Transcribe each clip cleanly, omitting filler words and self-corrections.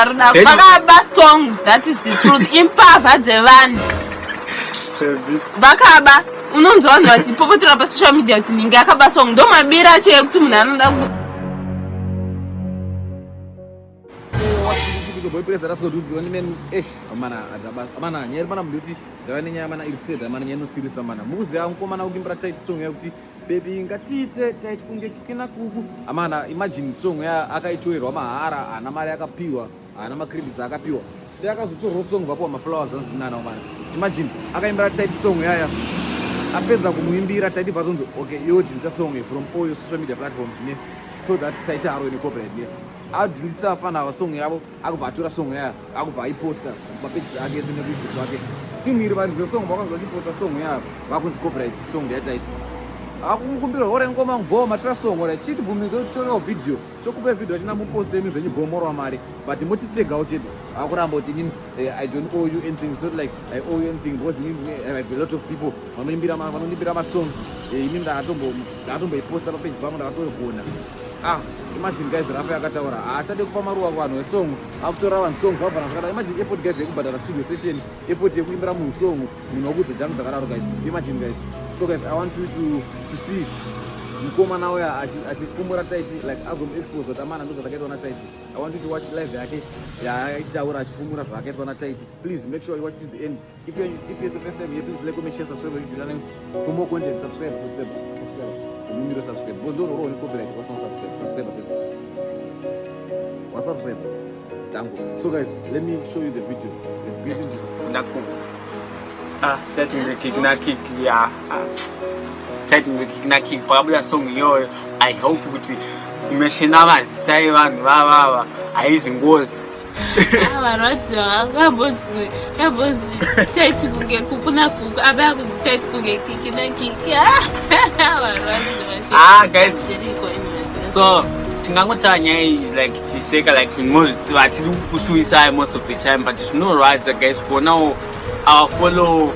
Bakaba song, that is the truth. Impava Jevan. Bakaba, unonzwana wati popotera pa social media uti ninga akaba song. Ndo mabira che kuti munhu anoda boypresa that's good one men amana nyeri mana mbuti ndavane nyama na iriseda amana nyeno sirisa mana muze ankomana ukimbra tight song yakuti baby ngatite tight kunge kina kuku amana imagine song ya akaitoerwa mahara ana mari akapiwa ana macredits akapiwa yakazotorwa song vakuwa maflowers anzinana amana imagine akaimbra tight song yaya apedza kumuimbira tight bazonzo okay yoti nta song from all social media platforms ne so that tight aro in corporate ne adilisa fana song yabo akubatura song ya akuba iposter mapage ake sine kuishi kwake simiri bari song bakazwa iposter song ya bakunzi corporate song ya tight akukumbira hore ngoma ngoma tra song hore chiti bvumizo choro video chokupe video china mupost emi zvenyi gomoro amari but mutitega uchiti akuramba uti nini I don't owe you anything so like I owe you anything because I have a lot of people vanonimbira ma songs ini ndatombo iposta pa page pangu ndakatoigona imagine guys rafa yakataura achade kupa maruwa vanhu vesong akutora vanhu song vabvana zvakadai imagine effort guys yekubhadhara studio session effort yekuimbira munhu song munhu wokudza jangu dzakadaro guys imagine guys so guys I want you to see mukomana uya achikumbura taiti like azomuexpose kuti amana ndo zvakaitwa na taiti I want you to watch live yake yaitaura achifumura zvakaitwa na taiti please make sure you watch to the end if you're the first time here please like comment share subscribe if you like for more content subscribe numero subscribe bondo ro ni copyright was subscribe what's subscribe tango so guys let me show you the video it's greeting you nako that is the kick yeah that is the kick probably a song yo I hope kuti umeshena mazita evanhu vava aizingozi avarwadzi vakambonzi taiti kunge kukuna kuku ava kunzi taiti kunge kiki na kiki guys so tingangotara nyaya like tiseka like most vatiri kusuisa most of the time but zvinorwadza guys kuonawo our follow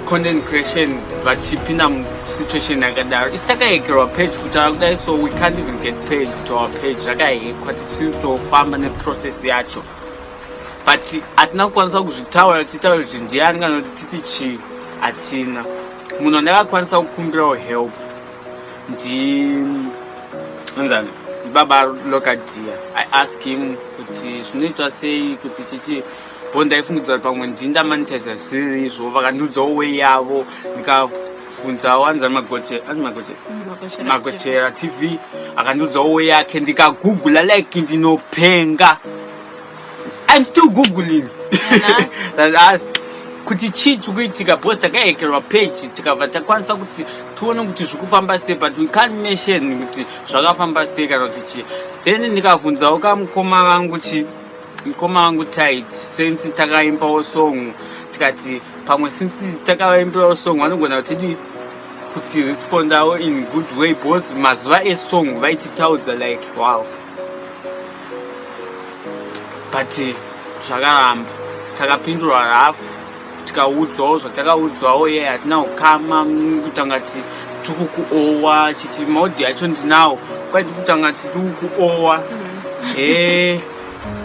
content creation vachipinda musituation yakadaro isi takahekerwa page kutaura kudai so we can't even get paid to our page zvakahekwa tichitofamba neprocess yacho but hatina kukwanisa kuzvitaura tichitaura kuti ndiani kana kuti titi chii hatina munhu andakakwanisa kukumbirawo help anzani baba lokadia I ask him kuti zvinoitwa sei kuti chichi ndaifungudza pamwe ndindamonetize sei izvo vakandiudzawo way yavo ndikabvunzawo anzani magochera tv akandiudzawo way yake ndikagoogle like ndinopenga I'm still googling that's kuti chii chikuitika because takahekerwa page tikabva takwanisa kuti tione kuti zvikufamba sei but we can't mention kuti zvakafamba sei kana kuti chii then ndikabvunzawo kamukoma vangu tight since takaimbawo song tikati pamwe since takaimbirawo song vanogona kuti respondawo in good way because mazuva esong vaititaudza like wow but zvakaramba takapindurwa hafu tikaudzwawo zvatakaudzwawo ye hatina kukama kutanga ti tikukuowa chiti maudhi yacho ndinawo kwaiti kutanga ti tikukuowa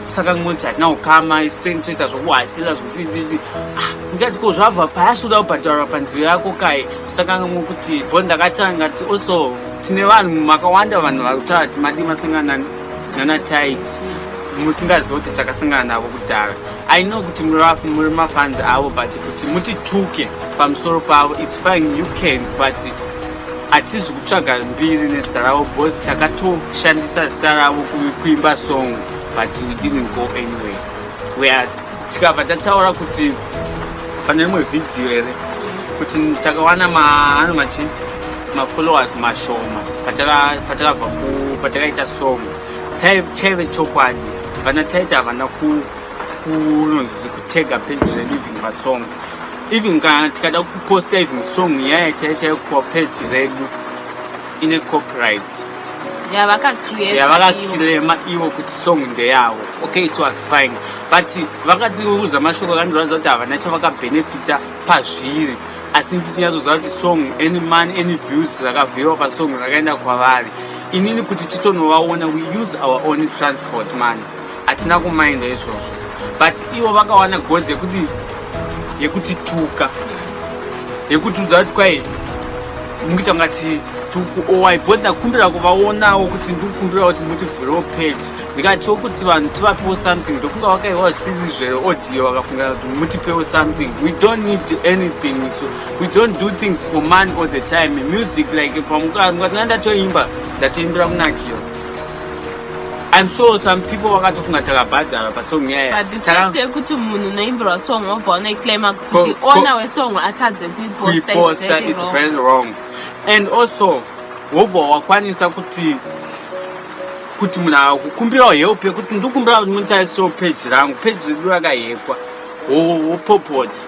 saka ngoti hatina kukama isitoita zvokuhasira zvokuiti ndikati ko zvabva payasuda kubhadharwa panzira yako kai saka kuti bo ndakatanga ti also tine vanhu makawanda vanhu vari kutaura kuti madi masangana nana tight musingazivi kuti takasangana navo kudhara I know kuti muri mafans avo but kuti mutituke pamusoro pavo it's fine you can but hatizi kutsvaga mbiri nezita ravo because takatoshandisa zita ravo kuimba song but we didn't go anywhere tikabva tataura kuti pane rimwe video here kuti takawana mafollowers mashoma patakaita song chaive chokwadi vana taita havana kutega page reliving masong even kana tikada kuposta even song yaya chaichaiwa page redu ine copyright yavakaclaima ivo kuti song ndeyavo okay it was fine but vakatiuza mashoko akandiratidza kuti havana chavakabenefita pazviri asi nditinyatsoziva kuti song any money any views zvakavhiwa pasong zvakaenda kwavari inini kuti titonovaona we use our own transport man hatina kumainda izvozvo, but ivo vakawana godzi yekutituka, yekutiudza kuti kwai mukuita ngati tukuowaibondi ndakumbira kuvaonawo kuti ndikukumbira kuti mutivhurewo page, ndikatiwo kuti vanhu tivapewo something, ndofunga vakaiwa zvisiri audio vakafungira kuti mutipewo something. We don't need anything, so we don't do things for money all the time. Music like pamukanga ndatoimbira kunakira. I'm sure some people vakatofunga takabhadhara pasong yaya. But the fact yekuti munhu noimbirwa song obva unoiclaima kuti owner wesong atadze kuiposta is very wrong. And also wobva wakwanisa kuti munhu akukumbirawo help yekuti ndikukumbira kuti mutarisewo page rangu, page redu rakahekwa, wopopota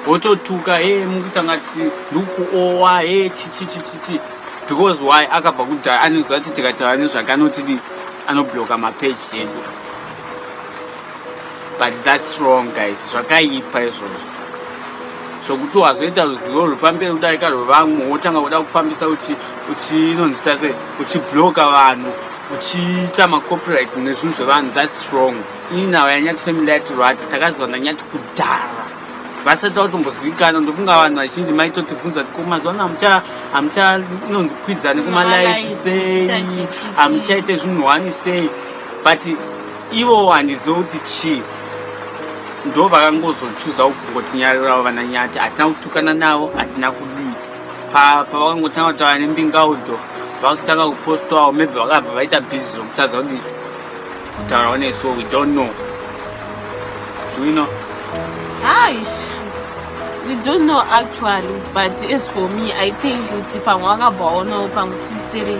wototuka mukuita ngati ndikuowa chichi, because why akabva kudhara anoziva kuti tikataura nezvakanotidi anobloka mapage edu. But that's wrong guys, zvakaipa izvozvo. Zvokuti wazoita ruzivo rupamberi kudarika rwevamwe wotanga kuda kufambisa uchinonzita sei uchibloka vanhu uchiita macopyright nezvinhu zvevanhu. That's wrong. Ini nhau yanyati family yati rwadza takaziva nanyati kudhara vasati vatombozivikana. Ndofunga vanhu vazhinji maitotivhunza kuti mazuva ano hamuchanonzi kwidzane kumalife sei, hamuchaite zvinhu wani sei, but ivo handizivo kuti chii ndo vakangozochuza kungotinyarirawo vananyati. Hatina kutukana navo, hatina kudii. Pavakangotanga kutaura nembingaudho vakutanga kupostawo, maybe vakabva vaita busy zokutaridza kuti kutaurawo nesuwo, we don't know. Do you know? We don't know actually, but as for me, I think kuti pamwe vakabvaonawo pamwe tisiri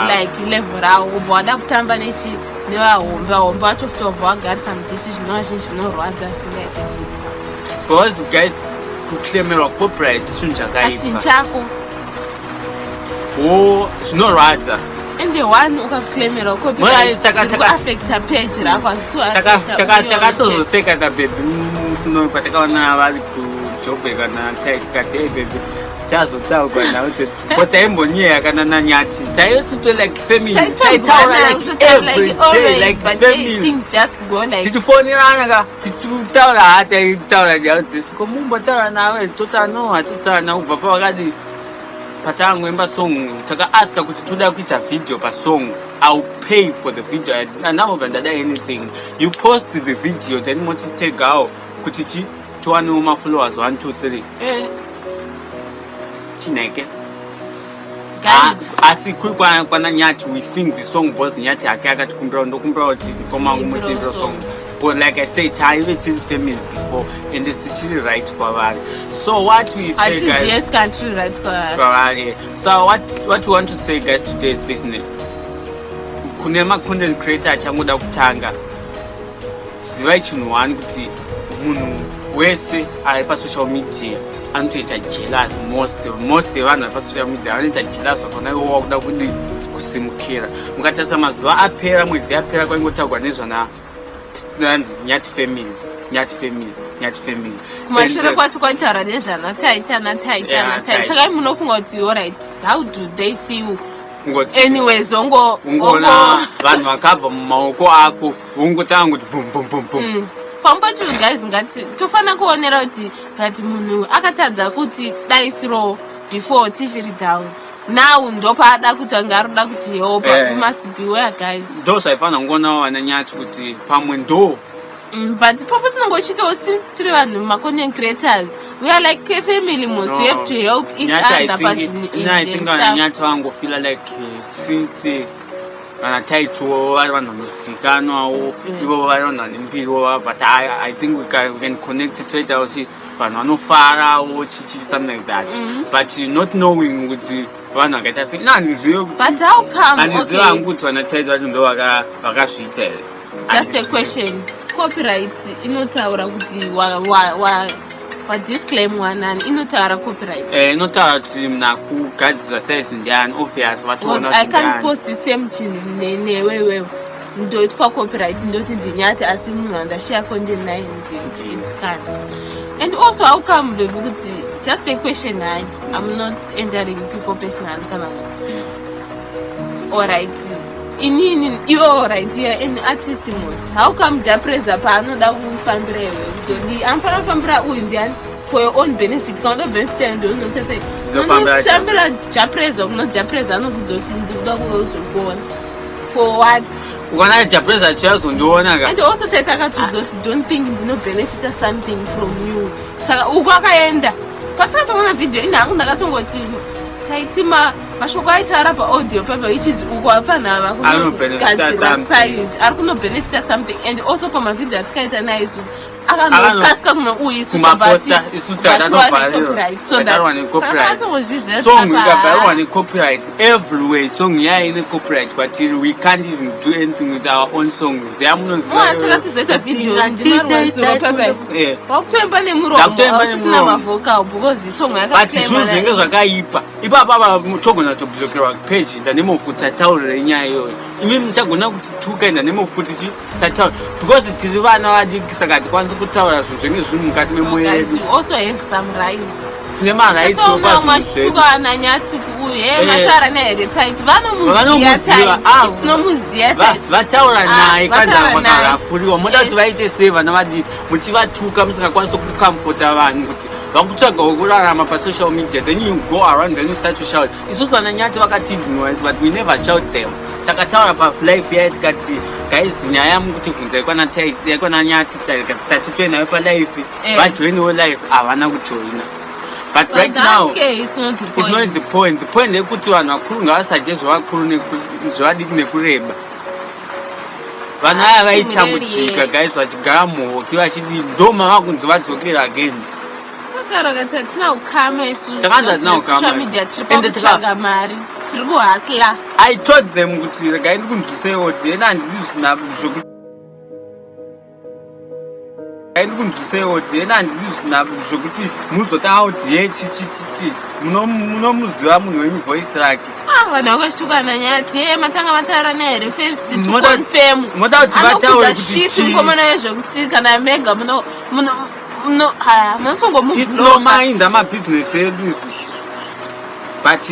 like level ravo ubva wada kutamba nevahombe vacho futi wabva wagarisa mudishi zvinova zvinhu zvinorwadza singaitekuti. Because guys, kuclaimerwa copyright chinhu chakaipa chako zvinorwadza. Ende one ukaclaimerwa copyright affecta page rako takatozoseka tabhebhi musino patakaona vari kujobhe kana taikati bhebhi chazotaurwa nawo kuti taimbonyeya kana nanyati taitute like family, taitaura like every day like family, things just go like tichifonerana ka tichitaura hataitaura nyaudzisi komumbotaura nawe totaura no hatitaura nawo kubva pavakadi patangoimba song takaaska kuti toda kuita video pasong. I'll pay for the video. I never done anything. You post the video then want to take out kuti tuwane uma followers 1 2 3 chineke guys. Kwana nyati we sing the song boss nyati hake akatikumbira ndokumbira kuti koma kumutimbira song. But like I said, I even seen family before, and it's actually right for that. So what we say, guys? Yes, country right for that. So what we want to say, guys, today is business. Kunema content creator changoda kutanga. Zivai chinhu wani kuti munhu wese ari pa social media anotoita jealous. Most vanhu vari pa social media vanoita jealous vakona ivo wakuda kudi kusimukira. Mukatarisa mazuva apera, mwedzi yapera kwaingotaurwa nezvana nyati family kumashure kwacho kwaitaura nezvana taita saka munofunga kuti alright, how do they feel anyways? ungona vanhu vakabva mumaoko ako ungotanga kuti bum pamwe pacho guys ngati tofanira kuonera kuti ngati munhu akatadza kuti daisiro before tichiri down, now ndopaada kutanga aroda kuti help. We must beware guys. Ndo zvaifanira kungonawo vananyati kuti pamwe ndo but pamwe tinongochitawo since tiri vanhu macontent creators, we are like a family most. We have to help each other pazvinhu I think vananyati vangofila like since kana taitowo vari vanhu vanosikanwawo ivo vari vanhu vane mbiriwo, but I think we can connect toita kuti vanhu vanofarawo chichi something like that. But not knowing kuti vanhu vakaita sei handizivi, but how come? Handizivi hangu kuti vanataita vacho ndo vakazviita here. Just a question, copyright inotaura kuti wa disclaim wanani inotaura copyright? Inotaura kuti nakugadzira size ndiani obvious vatoona I can't post the same chinhu newewe ndoitwa copyright ndoti ndinyati asi munhu andashare content naye it can't. And also how come baby kuti just a question, I'm not entering people personally kana kuti alright inini iwo right here an artist mos. How come Japreza pa anoda kufambira iwe? Amfana fambira uyu ndiani for your own benefit. Kana benefit and don't know say. Fambira Japreza not Japreza no kuzoti ndikuda kuzogona. For what? Ukana Japreza chazondiona ka. And also tetaka kuzoti don't think ndino benefit something from you. Saka ukwakaenda. Patata wana video ina ndakatongoti taitima mashoko aitara pa audio paper which is ukwafana vakugadzira size ari kuno benefita something and also pa mavideo atikaita naisu akanokasika kuno uisu song ikabharwa necopyright everywhere song yaine copyright kwatiri we can't even do anything with our own song dzeyamuna video ndimarwazuro paper wakutoemba nemuromo ausisina mavocal because song yakazvinenge zvakaipa ipapa mutogona toblokerwa page ndanemofuta taurire nyaya iyoyo imi muchagona kuti tukaenda nemofuti tataura because tiri vana vadiki saka tikwanisa kutaura zvinhu zvenge zviri mukati memwoyo yedu tine marights okazvimashtukana nyati kuye matara neheretaiti vanomuziva vataura naye kazavakarafuriwa moda kuti vaite sei vana vadiki muchivatuka musingakwanisa kukamfota vanhu kuti vakutsvaga wekurarama pasocial media then you go around then you start to shout isusu vana nyati vakatiignorance but we never shout them takataura palife yaye tikati guys nyaya yamukuti bvunza ikwana nyati tatitoenayo palife vajoiniwo life havana kujoina. But right now, it's not the point. The point is kuti vanhu vakuru ngavasuggest zvavakuru zvavadiki nekureba. Vanhu ava vaitambudzika guys vachigara muhoki vachidi ndoma vakunzi vadzokera again. I told them kuti regai ndikunzwisewo then handizvi zvokuti muzotanga kuti ye chichichichi munomuziva munhu wemuvoice rake vanhu vakashtukana nyati ye matanga mataura nere first to confirm moda kuti vataure kuti mukomana yezvekuti kana mega munotongomumind amabusiness edu izvi but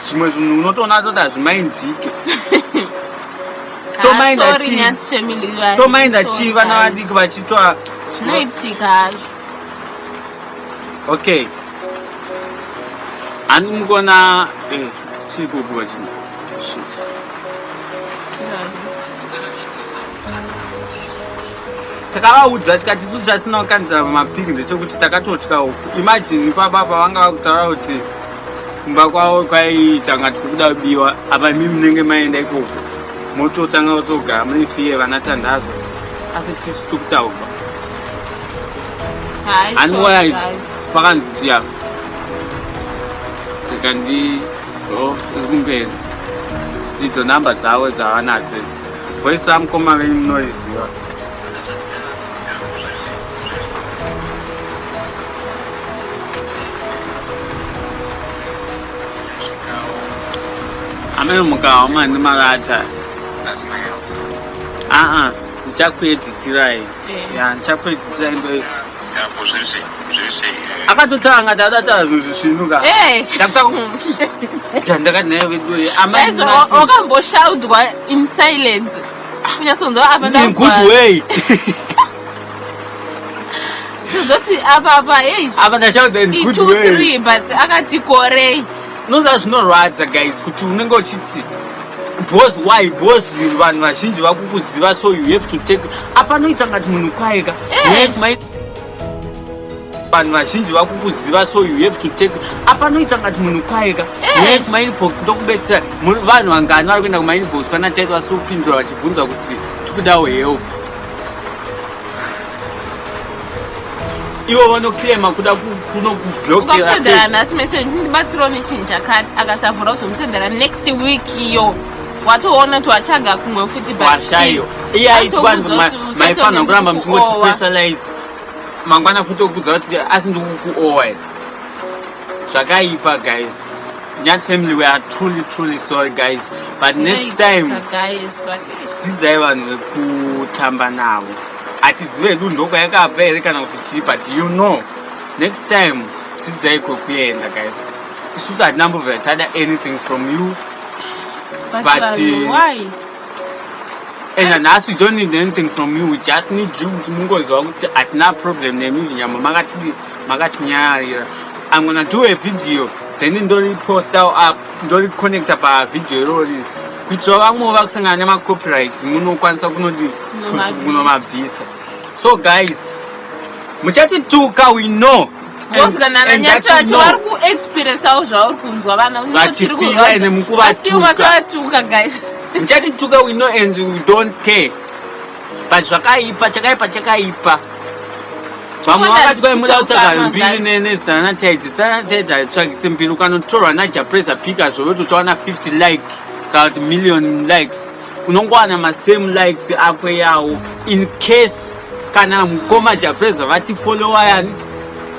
zvimwe zvinhu unotoona toti hazvimaindike tomainda chii vana vadiki vachitwa zvinoitika hazvo. Okay, ani mukona chikukuwa chino takavaudza tikati isu chasina kukanisa mapiki ndechekuti takatotya uku. Imagine papa pavanga vakutaura kuti kumba kwavo kwaiita ngati kukuda kubiwa apa mimi munenge maenda ikoko mototanga kutogara mune fiye vana tandazwa asi tisu tikutaurwa andiona pakanzisiya tikandi kumberi idzo namba dzavo dzavanadzo idzi voisi amukoma venyu munoiziva amene mukawa mani marata ndichakueditirai ndichakueditirai ndo akatotanga ndadata zvinhu zvisvinuka ndakati naye vedu wakamboshaudwa in silence kunyatsonzwa apa good way zoti apa apa ndashaudwa in good way but akati korei noza zvinorwadza guys kuti unenge uchiti because why because vanhu vazhinji vakukuziva so you have to take apanoita ngati munhu kwaika vanhu vazhinji vakukuziva so you have to take apanoita ngati munhu kwaika kumainbox ndokubetsera vanhu vangani vari kuenda kumainbox kana taitwa siupindura vachibvunza kuti tikudawo help ivo vanoclaima kuda kunokublokera nhasi message ndibatsirawo nechinhu chakati akasavhura kuzomusendera next week iyo watoona kuti wachaga kumwe futi bashayo iye aitwanzi maifanira kuramba muchingoti personalize mangwana futi okudza kuti asi ndikukuowa zvakaipa guys Nyat family, we are truly sorry guys, but next time dzidzai vanhu vekutamba navo atizive du ndoko yakabva here kana kuti chii, but you know next time dzidzai kwekuenda guys. Isusu hatinambobva tada anything from you, but why? And as we don't need anything from you, we just need you to move at no problem. I'm gonna do a video, then don't post out don't connect up a video. Which are more vaccine and copyright, so guys, Muchati Tuka we know. Because experience guys. Muchati Tuka we know and we don't care. But Chakaipa. Some of going without simply you cannot throw a press a picker so to 250 million likes. Unongwana ma same likes in case kana mkoma ja press vati follower yani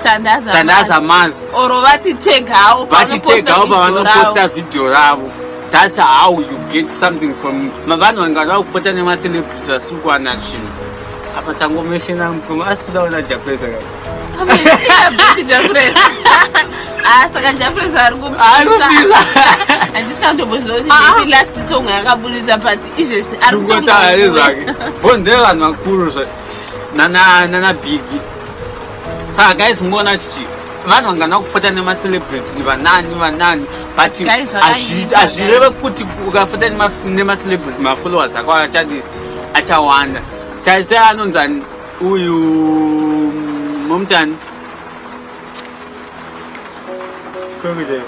tandaza mass or vati take out posta video ravo. That's how you get something from mavano ngana ukufota nema celebrities suku na chini apa tango meshina mkoma asida na ja press so can Jeffrey Sargo. I just can't do last song I got bullies about is Bondela and Makuru Nana Biggie. So, guys, Monachi. Man, I'm gonna put a name celebrity, Nani, but as you never put a name celebrity, my followers, I got a Chawan. Taizanons and Uyu Mumtan. Come with it.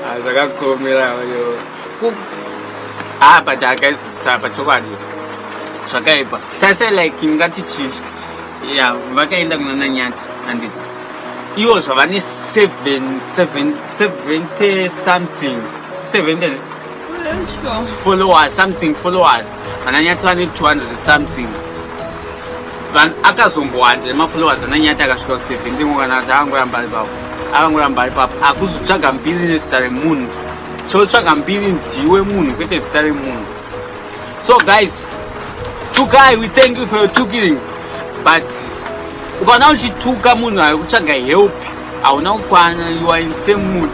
As I got called me but I guess Tapachowani. Sakaipa. That's like Kingatichi. Yeah, Vaka Nananyat and it. You also have any 70 something. 70 followers, something followers. And I had 200 something. Van akazombo ande mafollowers ananyata kashuka 7 ndingona zangu yambalipa abangu yambalipa akuzutsvaga mbili nesitare munhu chotsvaga mbili ndiwe munhu kwete sitare munhu. So guys, Tukai, we thank you for your tuking, but ukana uchituka munhu ari kutsvaga help hauna kukwana, you are in same mood.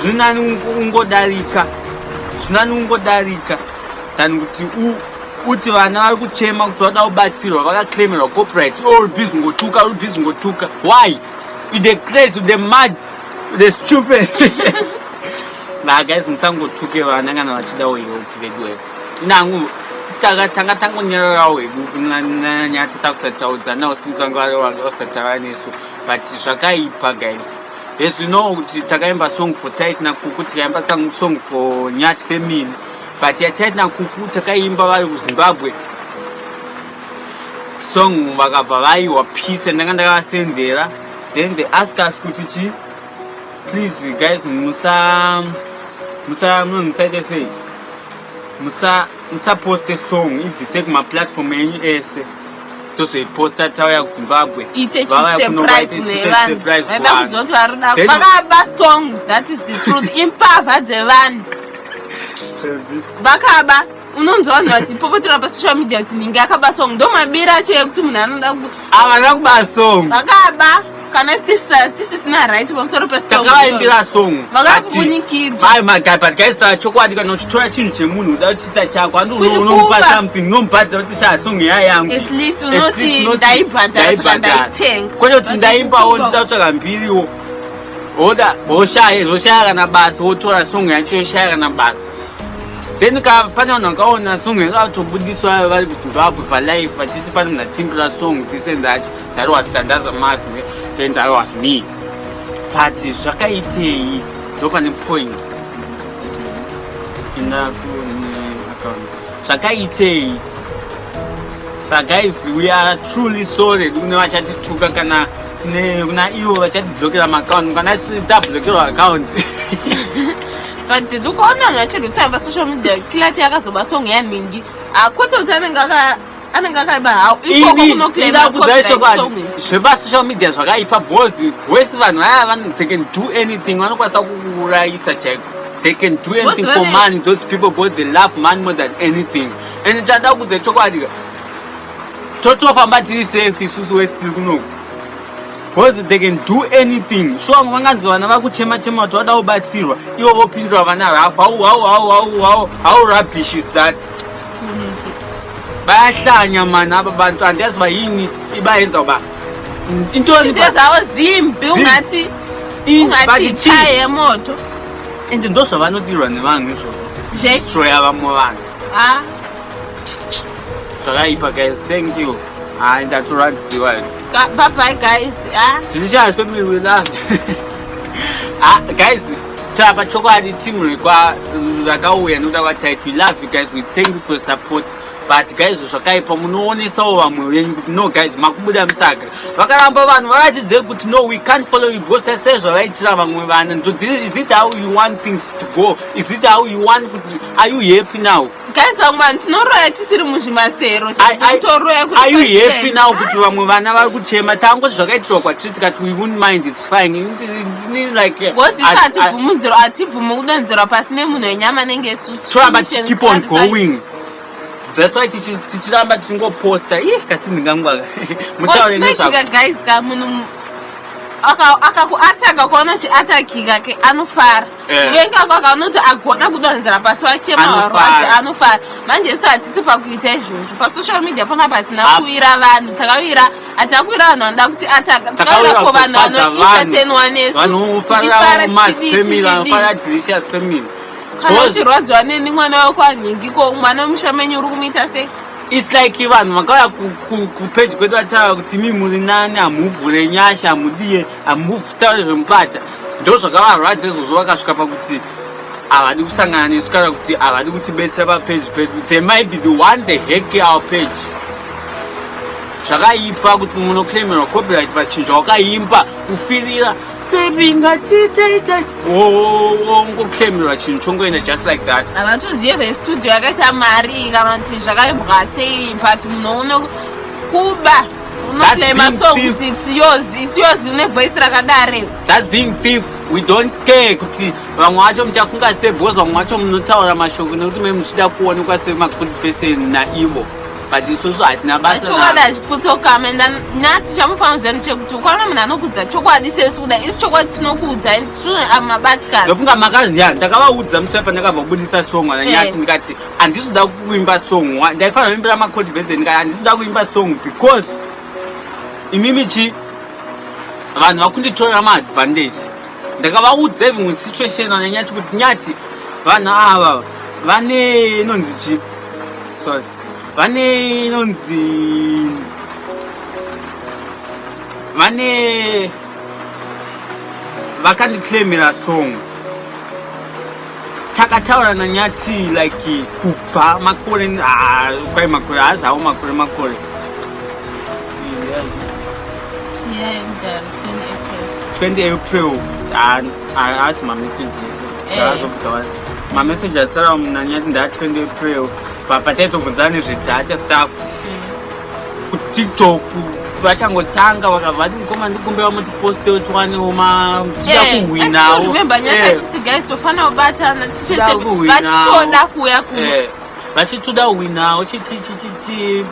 Zvinani ungodarika than kuti uti vana vari kuchema kuti vada kubatsirwa vakaclaimerwa copyright busy ngotuka. Why? With the crazy, with the mad, with the stupid. Nah guys, musangotuke vana kana vachida wehelp vedu nangu tanga nyara wedu kunanyatisa kusataudza nawo since vanga vasataura nesu, but zvakaipa guys. As you know, takaimba song for Titan Kuku, takaimba song for Nyat Family. But ya Titan Kuku takaimba vari kuZimbabwe. Song vakabva wa peace and ndakavasendera. Then they ask us kuti please guys musa post a song if you take my platform any ese. Toso iposta tawa ya kuZimbabwe. Ite surprise nevan. Vada kuzoti varida vakaba song, that is the truth. Impava dzevanhu. Vakaba unonzwa vanhu vachipopotera pa social media kuti ndinge akaba song ndomabira che kuti munhu anoda avana kuba song. Vakaba kana tisisina right pamusoro pesong. Takaimbira song. Vakakubunikidza. My guy, but guys chokwadi kana uchitora chinhu chemunhu uda kuchita chako unomupa something nomubhadhira kuti song yangu. At least unoti ndaibhadhara saka ndaitenga. Kwete kuti ndaimbawo ndida kutsvaga mbiriwo. Woshaya kana basa wotora song yacho yoshaya kana basa. Then pane vanhu vakaona song yakatobudiswa vari kuZimbabwe palive vachiti pane munhu atimbira song this and that was Tandaza Mass, then that was me. But zvakaitei ndopane point zvakaitei. So guys, we are truly sorry kune vachatituka kana kuna ivo vachatiblokera maaccount kana tablokerwa account. But ndikuona vachirutsa social media kilati yakazoba song yaningi kwete kuti anenge akaiba hawo ikoko kunoclaima social media zvakaipa bhozi wese vanhu vaya they can do anything, vanokwanisa kuurayisa chaiko. They can do anything for money. Those people both they love money more than anything. And tanda kudze chokwadi totofamba tiri safe isusu wese tiri kunoku because they can do anything. Sure, vanganzi vana vakuchema chema kuti vada kubatsirwa ivo vopindura vana rafa. How rubbish is that? Bayahlanya man aba bantu andiyazi uba yini ibayenza uba intoni zawo zimbi ungathi ichaye yemoto and ndo zvavanodirwa nevanhu izvozvo destroya vamwe vanhu zvakaipa guys. Thank you. Ndatoradziwa bye bye guys. Delicious family we love. Guys, tapa chokwadi team rekwa rakauya nokuda kwatight. We love you guys. We thank you for your support. But guys, zvakaipa munoonesawo vamwe venyu kuti no guys makubuda musaga vakaramba vanhu varatidze kuti no we can't follow you because sezvavaitira vamwe vana. Is it how you want things to go? Is it how you want kuti are you happy now? Guys, vamwe tinoroya tisiri muzvimasero. Are you happy now kuti vamwe vana vari kuchema? Tangoti zvakaitirwa kwatiri tikati we wouldn't mind, it's fine. Like because atibvumudziro atibvumu kudonzerwa pasine munhu wenyama nenge susu. Toramba keep on going. That's why tichiramba tichingoposta kasi ndingangwaga mutaure nezvako guys ka munhu akakuataka kuona chiatakika ke anofara venga kwakanoti agona kudonzera pasi wachema warwadzi anofara. Manje so hatisi pakuita izvozvo pasocial media panapa tina kuwira vanhu takawira hatakuwira vanhu vanoda kuti ataka takawira ko vanhu vanoentertainwa nesu vanofara vanofara delicious family. Kana uchirwadziwa neni mwana wako anyingiko mwana mushamenyu uri kumuita sei? It's like vanhu vakauya kupage kwedu vataura kuti mi muri nani hamuvhure nyasha hamudiye hamutaure zvemupata. Ndo zvakavarwadza izvozvo vakasvika pakuti havadi kusangana nesu kana kuti havadi kutibetsera papage pedu. They might be the one they hack our page. Zvakaipa kuti munoclaimerwa copyright pachinja wakaimba kufirira baby ngatitaita ngoclaimerwa chinhu chongoenda just like that. Havatozive vestudio yakaita mari kana kuti zvakaimbwa sei but munhu kuba unoclaima song kuti it's yours une voice rakadare. That's being thief. We don't care kuti vamwe vacho muchafunga sei because vamwe vacho munotaura mashoko nekuti mei muchida kuonekwa semagood person naivo. But isusu hatina basa chokwadi hachipfutsokama enda nhati chamufanira chekuti ukaona munhu anokudza chokwadi sesu kuda isi chokwadi tinokudza amabatikana ndofunga makaziya ndakavaudza musai pandakabva kubudisa song nanyati ndikati handisizoda kuimba song ndaifanira kuimbira macode birthday ndikati handisizoda kuimba song because imimi vanhu vakunditorera maadvantage. Ndakavaudza even with situation nanyati kuti nyati vanhu ava vane inonzi sorry vane inonzi vane vakandiclaimira song takataura nanyati like kubva makore kwai makore hazi hawo makore 20 April haasi mamessages mamessage asara nanyati nda 20 April pataitobvunzana nezvedata stuff kutiktok vachangotanga vakabva ndikoma ndikumbe vamutipostewo tiwanewo tida kuhwinawo. Remember nyaka chiti guys tofana kubatana vachitoda kuuya vachitoda kuhwinawo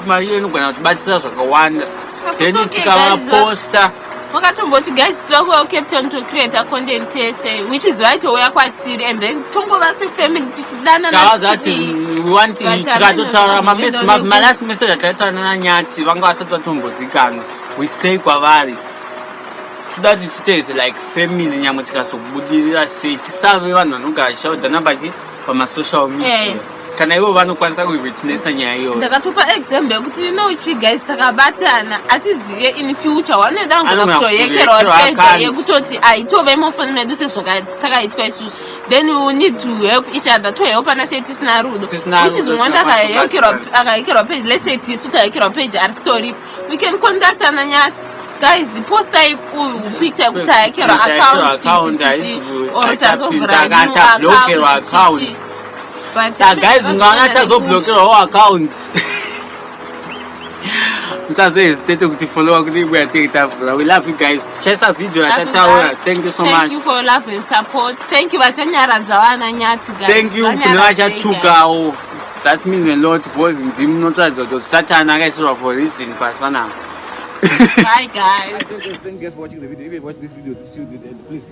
mari iyo inogona kutibatsira zvakawanda then tikavaposta wakatomboti guys toda kuuya kucape town to create a content tese which is right ouya kwatiri and then tongova sefamily tichidana tikatotaura malast message ataitaura nanyati vanga vasati vatombozikanwa we say kwavari toda kuti titeze like family nyamwe tikazobudirira sei tisave vanhu vanogara shaudhana pamasocial media kana ivo vanokwanisa kuivetinesa nyaya iyoyo. Ndakatopa example yekuti nochi guys takabatana atizive in future wanoenda ngona kutoyekerwa page yekutoti aitove mofoni medu sezvakatakaitwa isusu then we need to help each other tohelpana sei tisina rudo which is one akayekerwa page let's say tisu tayekerwa page ari story we can contact ananyati guys posta picture yekuti ayekerwa account or tazovhura new account. But guys, ungaona tazoblockera account. Msaze hesitate kuti follow kuti we are taking time. We love you guys. Share some video atataura. Thank you so much. Thank you for love and support. Thank you vachanyaradza vana nyati guys. Thank you kunavachatukawo. That means a lot because ndimu notaridza kuti Satan akaisirwa for reason pasi panapa. Bye guys. Thank you guys for watching the video. If you watch this video, please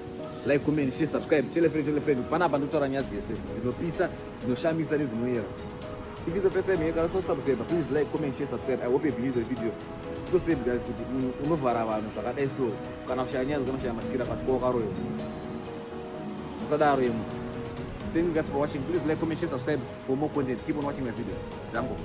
like, comment, share, subscribe. Tell a friend. Panapa ndotora nyadzi yese. Zinopisa, zinoshamisa nezinoyera. If it's the first time you guys so subscribe, please like, comment, share, subscribe. I hope you believe the video. So save guys kuti unovhara vanhu zvakadai so kana kushaya nyadzi kana masikira patikoka royo. Musadaro yemu. Thank you guys for watching. Please like, comment, share, subscribe for more content. Keep on watching my videos. Zango.